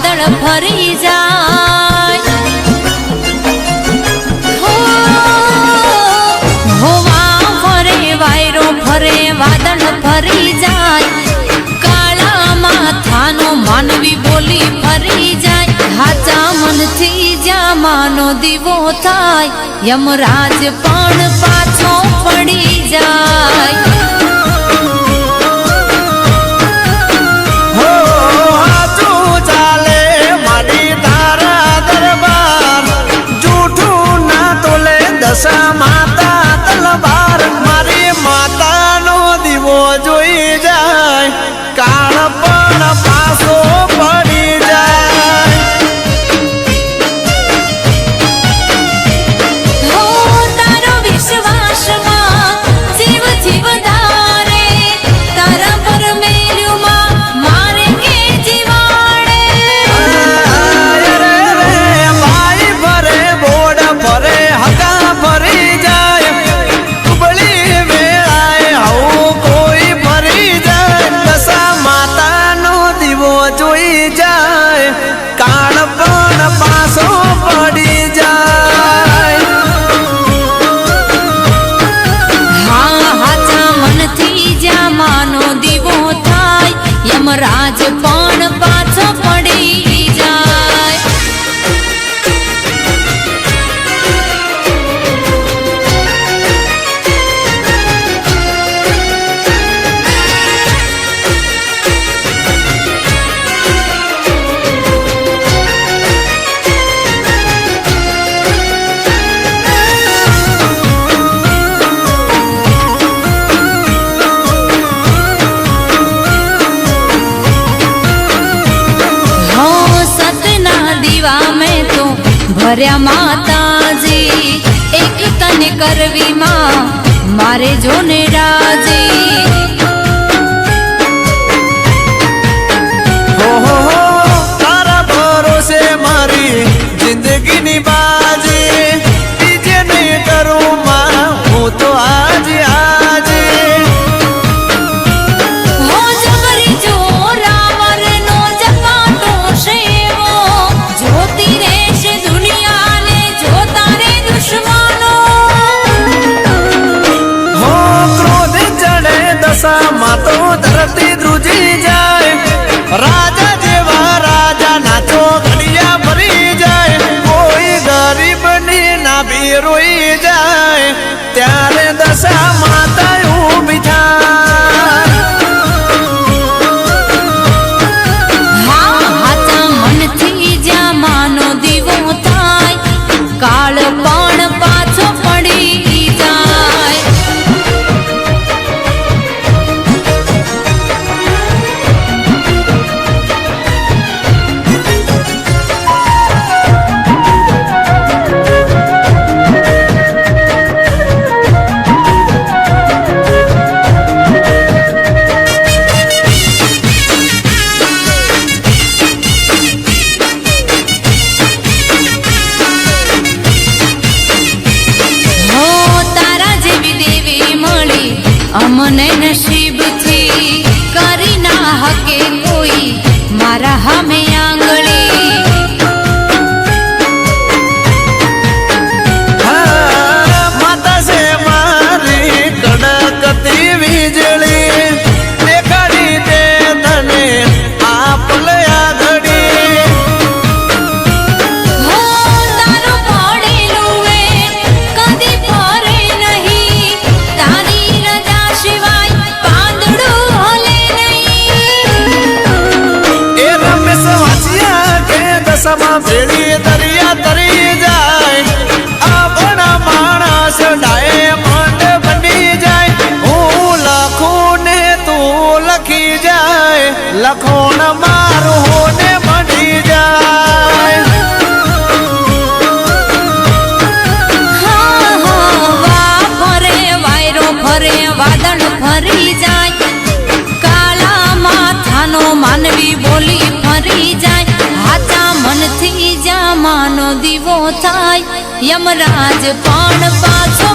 વાદળ ફરી જાય હોવા ફરે વાયરો ફરે વાદળ ફરી જાય કાળા માથાનો માનવી બોલી ફરી જાય હાચા મનથી જ્યાં માનો દીવો થાય યમરાજ પણ પાછો પડી જાય દશા માતા તલવાર મારી માતાનો દીવો જોઈ જાય કાળ પણ પાછો પડી જાય હો તારો વિશ્વાસમાં જીવ જીવધારે તારા પર મેલ્યુમાં મારે કે જીવાડે ભાઈ ભરે બોડ ભરે હકા ફરી જાય ઉબળી વેળાએ આવું કોઈ ફરી જાય દશા માતાનો દીવો જોઈ જાય કાળ પણ પાછો પડી જાય હા હાચા મનથી જ્યાં માનો દીવો થાય યમરાજ પણ પાછો પડી જાય ભર્યા માતાજી એક તને કરવી માં મારે જોને રાજી તારા ભરોસે મારી જિંદગીની બાજી બીજે નહીં કરું માં હું તો આજે આજે હો જબરી જોરાવરનો જપાટો શેવો જોતી રહેશે દુનિયાને જોતા રે દુશ્મનો હો ક્રોધ ચડે દશામાં તો ધરતી ધ્રુજી જાય રાજા જેવા રાજા નાચો ઘડિયા ભરી જાય કોઈ ગરીબની નાભી રોઈ જાય ત્યારે દશા માતા ઊભી થાય હા હાચા મનથી જ્યાં માનો દીવો થાય કાળ પણ પાછો પડી જાય અમને નસીબથી કરી ના હકે કોઈ મારા હામે આંગળી માતા છે મારી કડકતી વીજળી દેખાડી દે તને આપલે આગળી હો તારું પડેલું એ કદી ફરે નહીં તારી રજા સિવાય પાંદડું હલે નહીં એ રમેશ વાંચ્યા કે દશામાં ભેળી દરિયા તરી જાય આપણા માણસ ડાયમંડ બની જાય હું લખું ને તું લખી જાય લખોણ મારું હોને બની જાય હા હવા ફરે વાયરો ફરે વાદળ ફરી જાય કાળા માથાનો માનવી બોલી ફરી જાય હાચા મનથી જ્યાં માનો દીવો થાય યમરાજ પણ પાછો